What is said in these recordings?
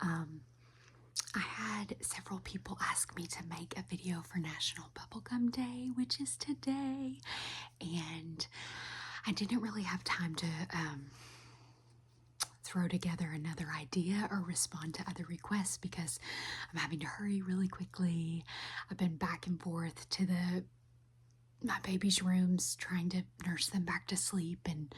I had several people ask me to make a video for National Bubblegum Day, which is today, and I didn't really have time to throw together another idea or respond to other requests because I'm having to hurry really quickly. I've been back and forth to my baby's rooms trying to nurse them back to sleep, and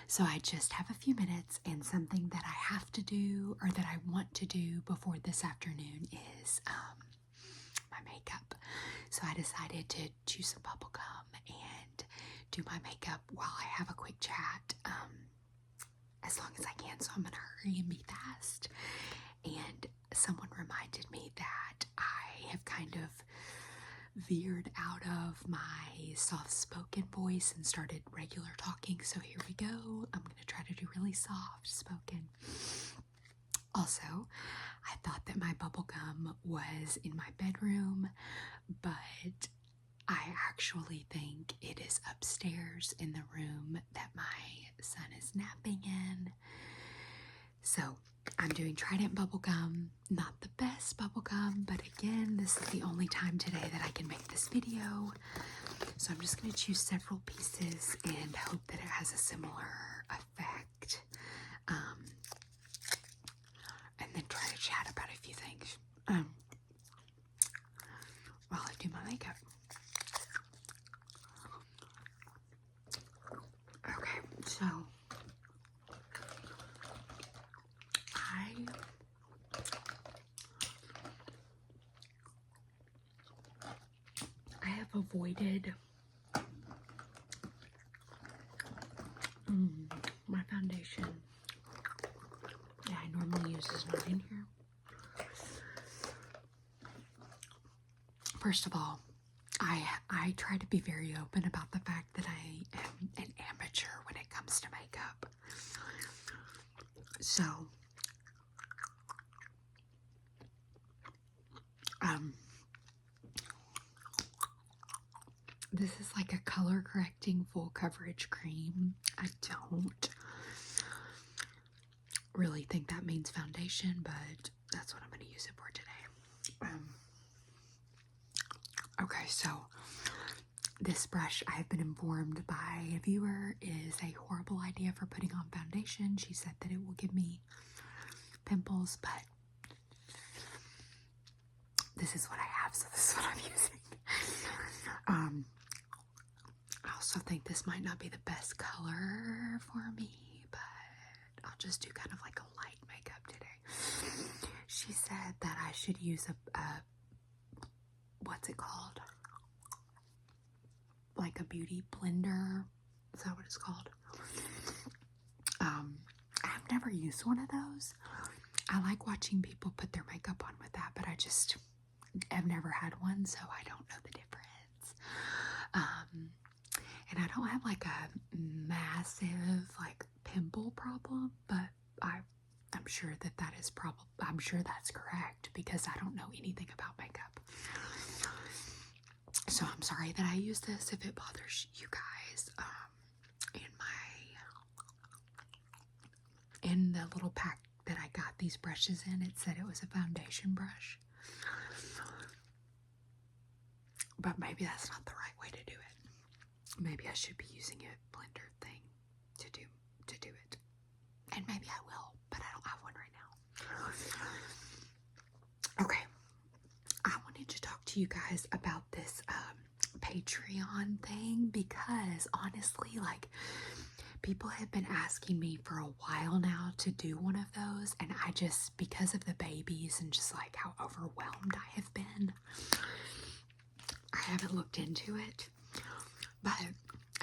so I just have a few minutes, and something that I have to do or that I want to do before this afternoon is my makeup. So I decided to chew some bubble gum and do my makeup while I have a quick chat, as long as I can. So I'm gonna hurry and be fast. And someone reminded me that I have kind of veered out of my soft-spoken voice and started regular talking, so here we go. I'm gonna try to do really soft-spoken. Also, I thought that my bubblegum was in my bedroom, but I actually think it is upstairs in the room that my son is napping in. So I'm doing Trident bubblegum, not the best bubblegum, but again, this is the only time today that I can make this video. So I'm just going to choose several pieces and hope that it has a similar effect. And then try to chat about a few things while I do my makeup. Okay, so I have avoided my foundation that I normally use is not in here. First of all, I try to be very open about the fact that I am an amateur when it comes to makeup. So, this is like a color correcting full coverage cream. I don't really think that means foundation, but that's what I'm going to use it for today. Okay, so this brush, I've been informed by a viewer, is a horrible idea for putting on foundation. She said that it will give me pimples, but this is what I have, so this is what I'm using. I also think this might not be the best color for me, but I'll just do kind of like a light makeup today. She said that I should use a what's it called? Like a beauty blender. Is that what it's called? I've never used one of those. I like watching people put their makeup on with that, but I've never had one, so I don't know the difference. And I don't have like a massive like pimple problem, but I'm sure that is I'm sure that's correct because I don't know anything about makeup. So I'm sorry that I use this if it bothers you guys. In the little pack that I got these brushes in, it said it was a foundation brush. But maybe that's not the right way to do it. Maybe I should be using a blender thing to do it. And maybe I will, but I don't have one right now. Okay. I wanted to talk to you guys about this Patreon thing because honestly, like, people have been asking me for a while now to do one of those, and I just, because of the babies and just like how overwhelmed I have been, I haven't looked into it. But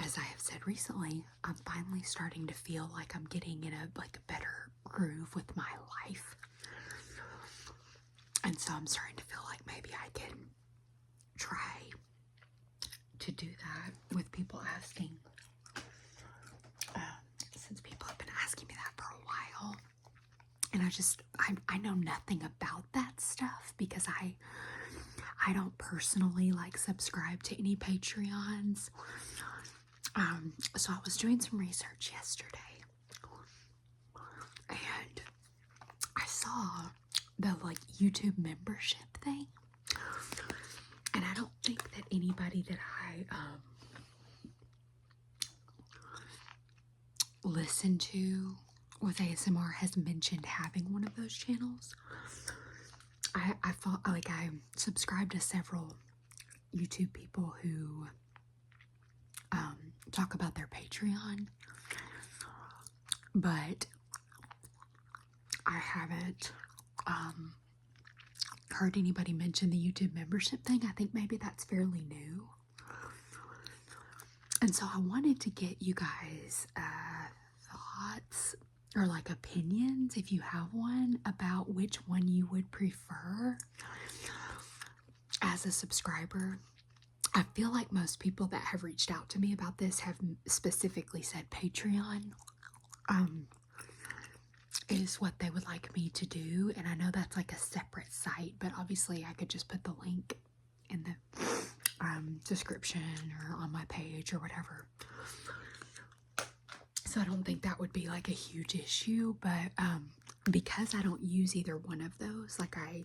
as I have said recently, I'm finally starting to feel like I'm getting in a better groove with my life. And so I'm starting to feel like maybe I can try to do that with people asking. Since people have been asking me that for a while. And I know nothing about that stuff because I don't personally like subscribe to any Patreons. So I was doing some research yesterday and I saw the like YouTube membership thing. And I don't think that anybody that I listen to with ASMR has mentioned having one of those channels. I thought, like, I subscribe to several YouTube people who talk about their Patreon, but I haven't heard anybody mention the YouTube membership thing. I think maybe that's fairly new. And so I wanted to get you guys thoughts or like opinions, if you have one, about which one you would prefer as a subscriber. I feel like most people that have reached out to me about this have specifically said Patreon is what they would like me to do. And I know that's like a separate site, but obviously I could just put the link in the description or on my page or whatever. So I don't think that would be like a huge issue, but because I don't use either one of those, like I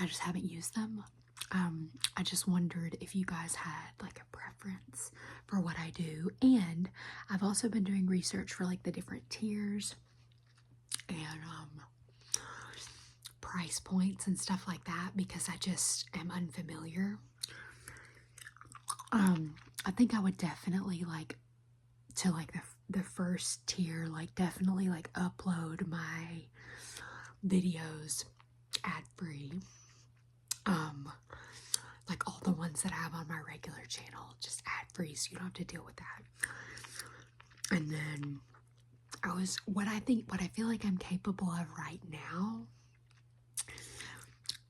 just haven't used them. I just wondered if you guys had like a preference for what I do. And I've also been doing research for like the different tiers and price points and stuff like that, because I just am unfamiliar. I think I would definitely like to like the first tier, like definitely like upload my videos ad-free. Like all the ones that I have on my regular channel, just ad-free, so you don't have to deal with that. And then what I feel like I'm capable of right now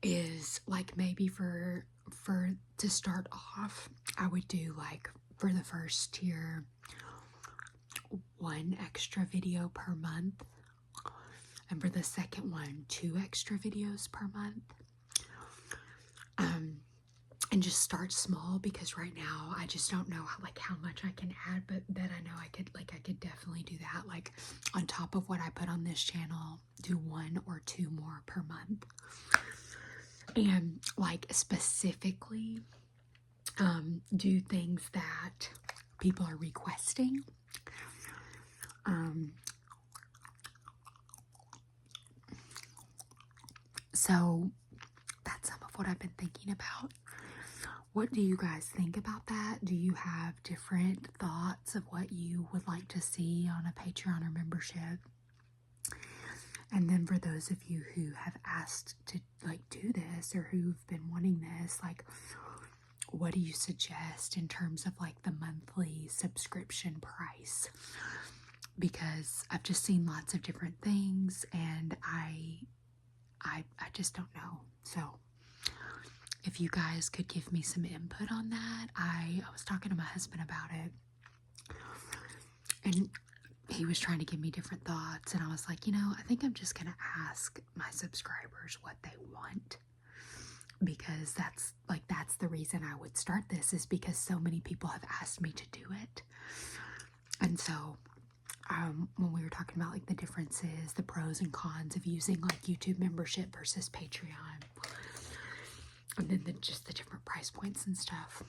is like maybe for to start off, I would do like for the first tier 1 extra video per month, and for the second one 2 extra videos per month. And just start small, because right now I just don't know how much I can add, but that I know I could definitely do that, like on top of what I put on this channel, do 1 or 2 more per month. And like specifically do things that people are requesting. So that's some of what I've been thinking about. What do you guys think about that? Do you have different thoughts of what you would like to see on a Patreon or membership? And then for those of you who have asked to like do this, or who've been wanting this, like what do you suggest in terms of like the monthly subscription price? Because I've just seen lots of different things, and I just don't know. So if you guys could give me some input on that. I was talking to my husband about it, and he was trying to give me different thoughts, and I was like, I think I'm just gonna ask my subscribers what they want, because that's the reason I would start this, is because so many people have asked me to do it. And so when we were talking about like the differences, the pros and cons of using like YouTube membership versus Patreon, and then just the different price points and stuff,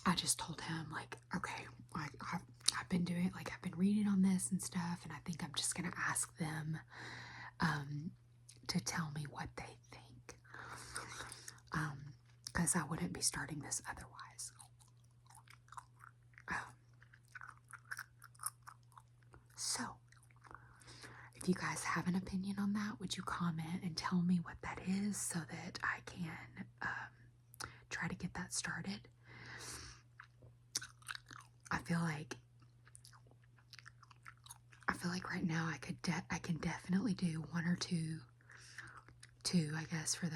I just told him like, okay, I've been doing, like I've been reading on this and stuff, and I think I'm just gonna ask them to tell me what they think, because I wouldn't be starting this otherwise. So if you guys have an opinion on that, would you comment and tell me what that is, so that I can try to get that started? I feel like right now I can definitely do 1 or 2, I guess, for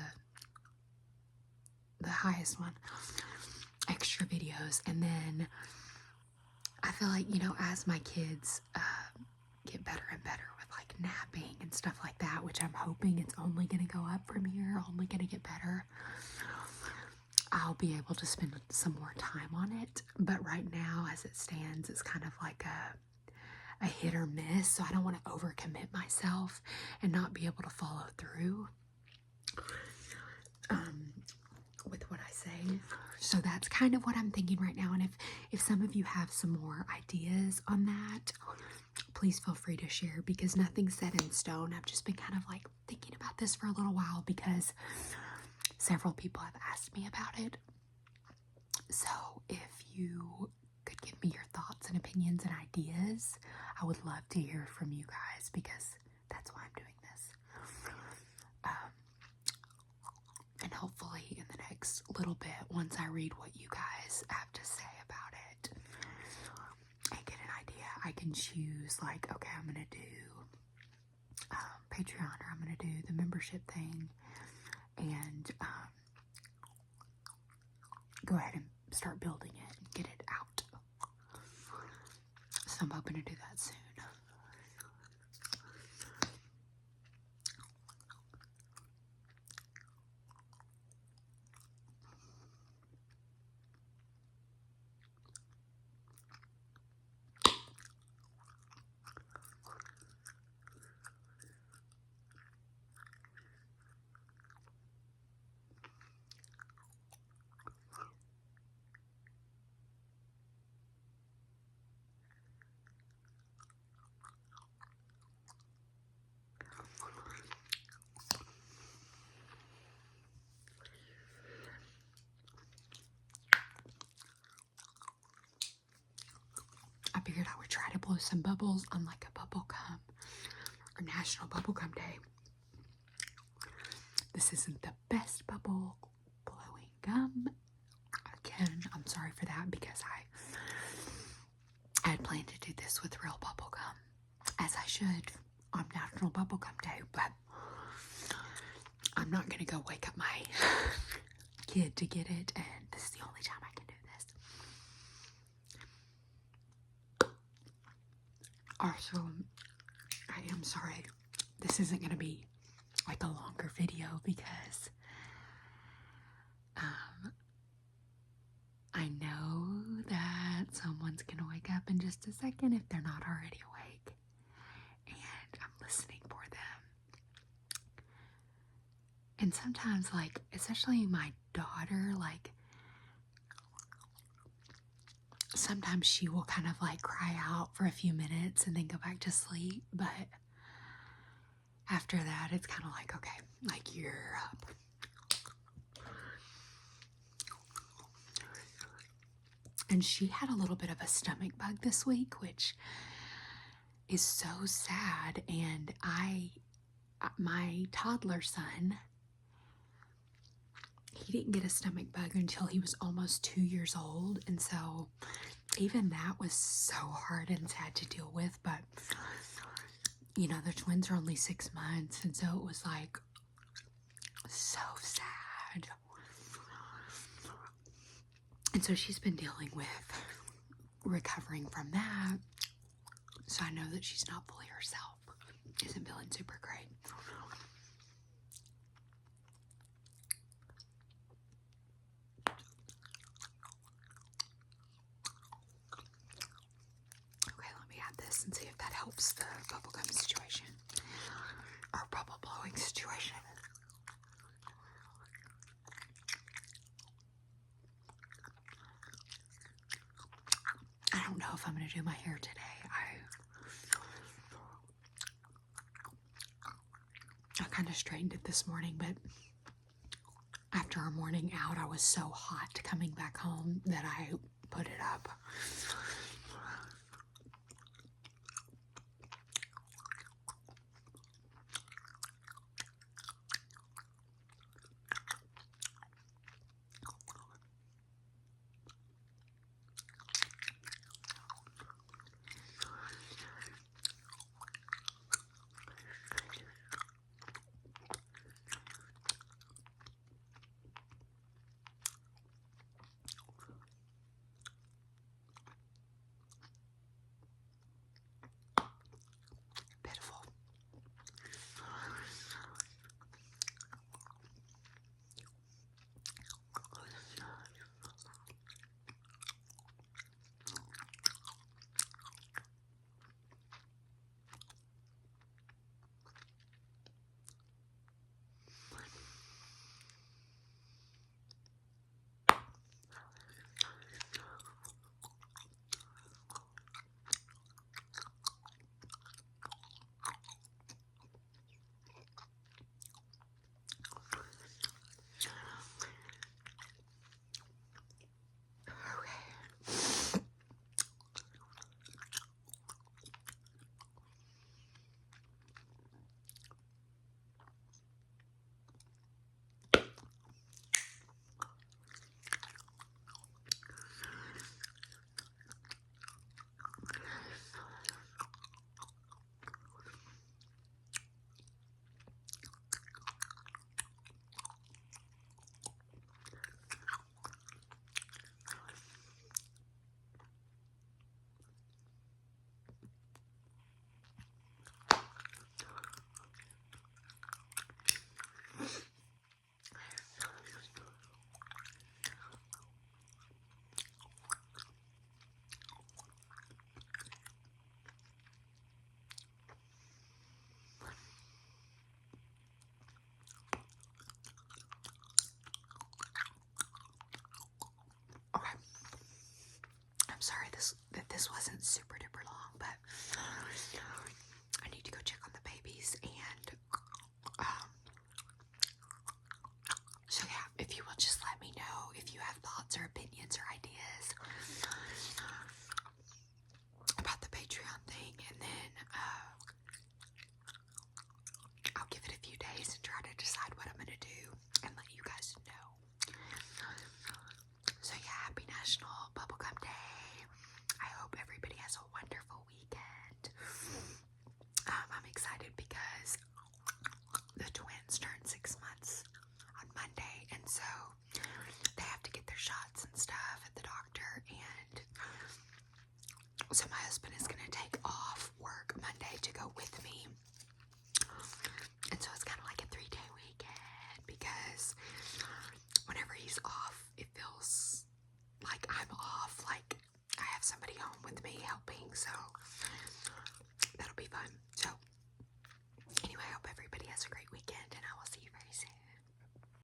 the highest one, extra videos. And then I feel like, as my kids get better and better with like napping and stuff like that, which I'm hoping it's only going to go up from here, only going to get better, I'll be able to spend some more time on it. But right now, as it stands, it's kind of like a hit or miss, so I don't want to overcommit myself and not be able to follow through with what I say. So that's kind of what I'm thinking right now. And if some of you have some more ideas on that, please feel free to share, because nothing's set in stone. I've just been kind of like thinking about this for a little while because several people have asked me about it. So if you could give me your thoughts and opinions and ideas, I would love to hear from you guys, because that's why I'm doing this. And hopefully in the next little bit, once I read what you guys have to say about it and get an idea, I can choose like, okay, I'm going to do Patreon, or I'm going to do the membership thing, and go ahead and start building it and get it out. So I'm hoping to do that soon. I figured I would try to blow some bubbles on like a bubblegum or National Bubblegum Day. This isn't the best bubble blowing gum. Again, I'm sorry for that, because I had planned to do this with real bubblegum, as I should on National Bubblegum Day, but I'm not going to go wake up my kid to get it, and this is the only time I can do this. Also, I am sorry, this isn't going to be like a longer video, because I know that someone's going to wake up in just a second if they're not already awake, and I'm listening for them. And sometimes, like, especially my daughter, like, sometimes she will kind of like cry out for a few minutes and then go back to sleep, but after that it's kind of like, okay, like, you're up. And she had a little bit of a stomach bug this week, which is so sad. And my toddler son, he didn't get a stomach bug until he was almost 2 years old. And so even that was so hard and sad to deal with. But, you know, the twins are only 6 months. And so it was like so sad. And so she's been dealing with recovering from that. So I know that she's not fully herself. Isn't feeling super great. Okay, let me add this and see if that helps the bubblegum situation. Or bubble blowing situation. I don't know if I'm going to do my hair today. I kind of straightened it this morning, but after our morning out, I was so hot coming back home that I put it up. this wasn't super duper long, but I need to go check on the babies. And so yeah, if you will just let me know if you have thoughts or opinions or ideas about the Patreon thing, and then I'll give it a few days and try to decide what I'm going to do and let you guys know. So yeah, happy National Bubblegum Day. I hope everybody has a wonderful weekend. I'm excited because the twins turned 6 months on Monday, and so they have to get their shots and stuff at the doctor, and so my husband is going to take off work Monday to go with me. And so it's kind of like a 3-day weekend, because whenever he's off, it feels like I'm off, like I have somebody home with me helping, so that'll be fun. So anyway, I hope everybody has a great weekend, and I will see you very soon.